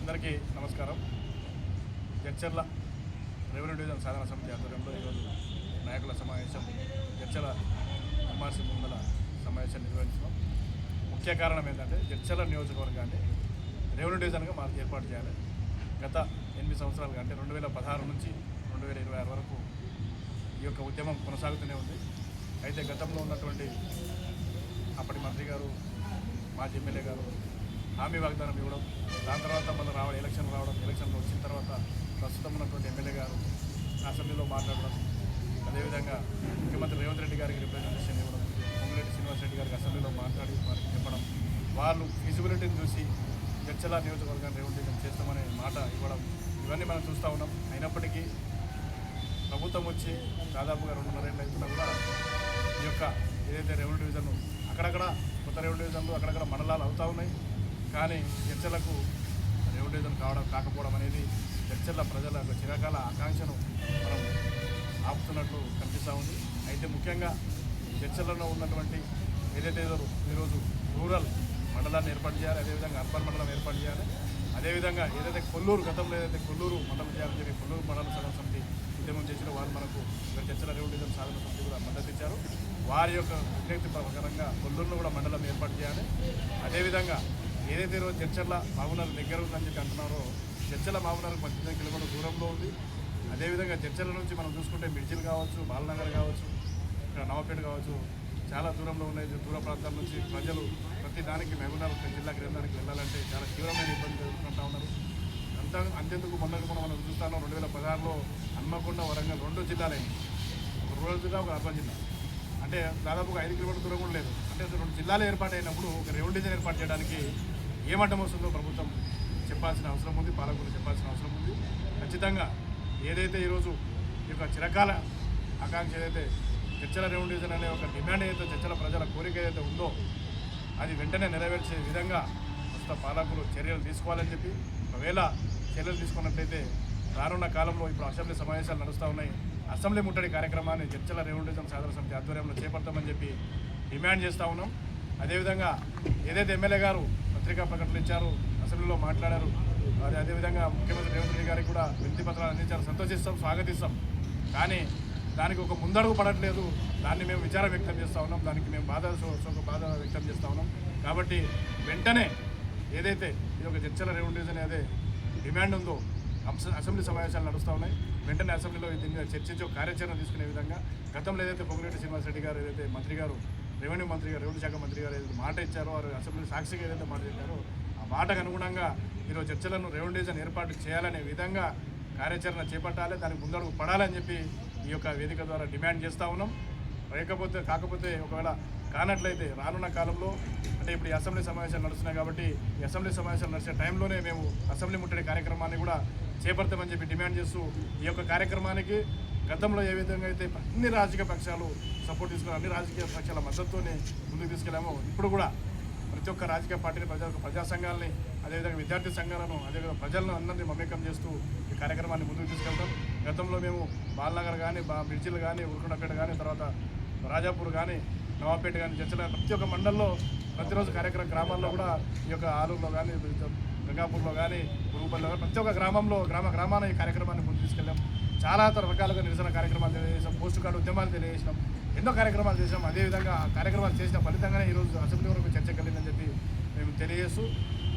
అందరికీ నమస్కారం. Jadcherla revenue division సాధన సమితి ఆధ్వర్యంలో ఈరోజు నాయకుల సమావేశం జడ్చర్ల ఎంఆర్సీ ముందల సమావేశం నిర్వహించడం ముఖ్య కారణం ఏంటంటే జడ్చర్ల నియోజకవర్గాన్ని రెవెన్యూ డివిజన్గా మనకు ఏర్పాటు చేయాలి. గత 8 సంవత్సరాలుగా అంటే 2016 నుంచి 2026 వరకు ఈ యొక్క ఉద్యమం కొనసాగుతూనే ఉంది. అయితే గతంలో ఉన్నటువంటి అప్పటి మంత్రి గారు, మాజీ ఎమ్మెల్యే గారు హామీ వాగ్దానం ఇవ్వడం, దాని తర్వాత మళ్ళీ ఎలక్షన్లో వచ్చిన తర్వాత ప్రస్తుతం ఉన్నటువంటి ఎమ్మెల్యే గారు అసెంబ్లీలో మాట్లాడడం, అదేవిధంగా ముఖ్యమంత్రి రేవంత్ రెడ్డి గారికి రిప్రజెంటేషన్ ఇవ్వడం, పొంగులేటి శ్రీనివాస్ రెడ్డి గారికి అసెంబ్లీలో మాట్లాడి వారికి చెప్పడం, వాళ్ళు ఫిజిబిలిటీని చూసి జడ్చర్ల నియోజకవర్గాన్ని రెవెన్యూ చేస్తామనే మాట ఇవ్వడం, ఇవన్నీ మనం చూస్తూ ఉన్నాం. అయినప్పటికీ ప్రభుత్వం వచ్చి దాదాపుగా 2.5 ఏళ్ళు అవుతున్నా కూడా ఈ యొక్క ఏదైతే రెవెన్యూ డివిజన్ అక్కడక్కడ కొత్త రెవెన్యూ డివిజన్లు అక్కడక్కడ మండలాలు అవుతూ ఉన్నాయి. కానీ జడ్చర్లకు రెవెన్యూ డివిజన్ కాకపోవడం అనేది జడ్చర్ల ప్రజల చిరకాల ఆకాంక్షను మనం ఆపుతున్నట్లు కనిపిస్తూ ఉంది. అయితే ముఖ్యంగా జడ్చర్లలో ఉన్నటువంటి ఏదైతే ఈరోజు రూరల్ మండలాన్ని ఏర్పాటు చేయాలి, అదేవిధంగా అర్బన్ మండలం ఏర్పాటు చేయాలి, అదేవిధంగా ఏదైతే కొల్లూరు గతంలో ఏదైతే కొల్లూరు మండలం చేయాలని చెప్పి కొల్లూరు మండల సాధన సమితి ఉద్యమం చేసిన వాళ్ళు మనకు జడ్చర్ల రెవెన్యూ డివిజన్ సాధన సమితి కూడా మద్దతు ఇచ్చారు. వారి యొక్క విజ్ఞప్తి ప్రకారంగా కొల్లూరులో కూడా మండలం ఏర్పాటు చేయాలి. అదేవిధంగా ఏదైతే ఈరోజు జడ్చర్ల మామూనర్ దగ్గర ఉందని చెప్పి అంటున్నారో జడ్చర్ల మామూనర్కు 18 కిలోమీటర్ల దూరంలో ఉంది. అదేవిధంగా జడ్చర్ల నుంచి మనం చూసుకుంటే మిర్చిల్ కావచ్చు, బాలనగర్ కావచ్చు, ఇక్కడ నవాపేట కావచ్చు, చాలా దూరంలో ఉన్నాయి. దూర ప్రాంతాల నుంచి ప్రజలు ప్రతి దానికి మహబూబ్నగర్ జిల్లా కేంద్రానికి వెళ్ళాలంటే చాలా తీవ్రమైన ఇబ్బంది ఎదుర్కొంటూ ఉన్నారు. అంతెందుకు మొన్నటి మనం చూస్తాను 2016లో హన్మకొండ, వరంగల్ 2 జిల్లాలైంది. ఒక రూరల్ జిల్లా, ఒక అర్బన్ జిల్లా. అంటే దాదాపుగా 5 కిలోమీటర్ల దూరం కూడా లేదు. అంటే 2 జిల్లాలు ఏర్పాటైనప్పుడు ఒక రెవెన్యూ డివిజన్ ఏర్పాటు చేయడానికి ఏమడ్డం వస్తుందో ప్రభుత్వం చెప్పాల్సిన అవసరం ఉంది, పాలకులు చెప్పాల్సిన అవసరం ఉంది. ఖచ్చితంగా ఏదైతే ఈరోజు ఈ యొక్క చిరకాల ఆకాంక్ష ఏదైతే జడ్చర్ల రెవెన్యూ డివిజన్ అనే ఒక డిమాండ్ ఏదైతే జడ్చర్ల ప్రజల కోరిక ఏదైతే ఉందో అది వెంటనే నెరవేర్చే విధంగా ప్రస్తుత పాలకులు చర్యలు తీసుకోవాలని చెప్పి, ఒకవేళ చర్యలు తీసుకున్నట్లయితే రానున్న కాలంలో ఇప్పుడు అసెంబ్లీ సమావేశాలు నడుస్తూ ఉన్నాయి. అసెంబ్లీ ముట్టడి కార్యక్రమాన్ని జడ్చర్ల రెవెన్యూ డివిజన్ సాధన సమితి ఆధ్వర్యంలో చేపడతామని చెప్పి డిమాండ్ చేస్తూ ఉన్నాం. అదేవిధంగా ఏదైతే ఎమ్మెల్యే గారు పత్రికా ప్రకటనలు ఇచ్చారు, అసెంబ్లీలో మాట్లాడారు, అదేవిధంగా ముఖ్యమంత్రి రేవంత్ రెడ్డి గారికి కూడా వినతి పత్రాలు అందించారు, సంతోషిస్తాం, స్వాగతిస్తాం. కానీ దానికి ఒక ముందడుగు పడట్లేదు. దాన్ని మేము విచారం వ్యక్తం చేస్తూ ఉన్నాం, దానికి మేము బాధ వ్యక్తం చేస్తూ ఉన్నాం. కాబట్టి వెంటనే ఏదైతే ఈ యొక్క జడ్చర్ల రెవెన్యూ డివిజన్ ఏదైతే డిమాండ్ ఉందో అసెంబ్లీ సమావేశాలు నడుస్తూ ఉన్నాయి. వెంటనే అసెంబ్లీలో దీని మీద చర్చించి ఒక కార్యాచరణ తీసుకునే విధంగా గతంలో ఏదైతే పొంగులేటి శ్రీనివాస్ రెడ్డి గారు ఏదైతే మంత్రి గారు రెవెన్యూ శాఖ మంత్రి గారు ఏదైతే మాట ఇచ్చారో, వారు అసెంబ్లీ సాక్షిగా ఏదైతే మాట చెప్పారో ఆ మాటకు అనుగుణంగా ఈరోజు చర్చలను రెవెన్యూ డివిజన్ ఏర్పాటు చేయాలనే విధంగా కార్యాచరణ చేపట్టాలి, దానికి ముందడుగు పడాలని చెప్పి ఈ యొక్క వేదిక ద్వారా డిమాండ్ చేస్తూ ఉన్నాం. కాకపోతే ఒకవేళ కానట్లయితే రానున్న కాలంలో అంటే ఇప్పుడు ఈ అసెంబ్లీ సమావేశాలు నడుస్తున్నాయి కాబట్టి ఈ అసెంబ్లీ సమావేశాలు నడిచే టైంలోనే మేము అసెంబ్లీ ముట్టడి కార్యక్రమాన్ని కూడా చేపడతామని చెప్పి డిమాండ్ చేస్తూ ఈ యొక్క కార్యక్రమానికి గతంలో ఏ విధంగా అయితే అన్ని రాజకీయ పక్షాలు సపోర్ట్ తీసుకుని అన్ని రాజకీయ పక్షాల మద్దతుతోనే ముందుకు తీసుకెళ్ళామో ఇప్పుడు కూడా ప్రతి ఒక్క రాజకీయ పార్టీని ప్రజా సంఘాలని, అదేవిధంగా విద్యార్థి సంఘాలను, అదేవిధంగా ప్రజలను అందరినీ మమేకం చేస్తూ ఈ కార్యక్రమాన్ని ముందుకు తీసుకెళ్తాం. గతంలో మేము బాలనగర్ కానీ, మిర్చిలు కానీ, ఉరుకొండపేట కానీ, తర్వాత రాజాపూర్ కానీ, నవాపేట కానీ, జడ్చర్ల ప్రతి ఒక్క మండలంలో ప్రతిరోజు గ్రామాల్లో కూడా ఈ యొక్క ఆలూరులో కానీ, గంగాపూర్లో కానీ, గురుగుపల్లిలో కానీ ప్రతి ఒక్క గ్రామాన ఈ కార్యక్రమాన్ని ముందుకు తీసుకెళ్ళాం. చాలా రకాలుగా నిరసన కార్యక్రమాలు తెలియజేసాం, పోస్టు కార్డు ఉద్యమాలు తెలియజేసినాం, ఎన్నో కార్యక్రమాలు చేసాం. అదేవిధంగా ఆ కార్యక్రమాలు చేసిన ఫలితంగానే ఈరోజు అసెంబ్లీ వరకు చర్చ కలిగిందని చెప్పి మేము తెలియజేస్తూ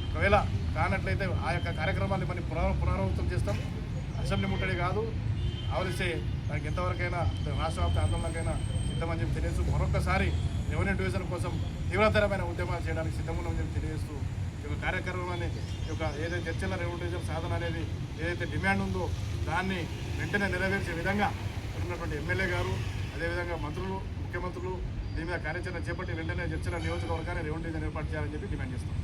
ఒకవేళ కానట్లయితే ఆ యొక్క కార్యక్రమాన్ని మనం పునరావృతం చేస్తాం. అసెంబ్లీ ముట్టడి కాదు, ఆవలిస్తే దానికి ఎంతవరకైనా రాష్ట్ర వ్యాప్త ఆందోళనకైనా సిద్ధమని చెప్పి తెలియజేస్తూ మరొకసారి రెవెన్యూ డివిజన్ కోసం తీవ్రతరమైన ఉద్యమాలు చేయడానికి సిద్ధమున్నామని చెప్పి తెలియజేస్తూ ఈ యొక్క కార్యక్రమాన్ని ఏదైతే జడ్చర్ల రెవెన్యూ డివిజన్ సాధన అనేది ఏదైతే డిమాండ్ ఉందో దాన్ని వెంటనే నెరవేర్చే విధంగా ఉన్నటువంటి ఎమ్మెల్యే గారు, అదేవిధంగా మంత్రులు, ముఖ్యమంత్రులు దీని మీద కార్యాచరణ చేపట్టి వెంటనే జడ్చర్ల నియోజకవర్గాన్ని రెవెన్యూ డివిజన్ ఏర్పాటు చేయాలని చెప్పి డిమాండ్ చేస్తాం.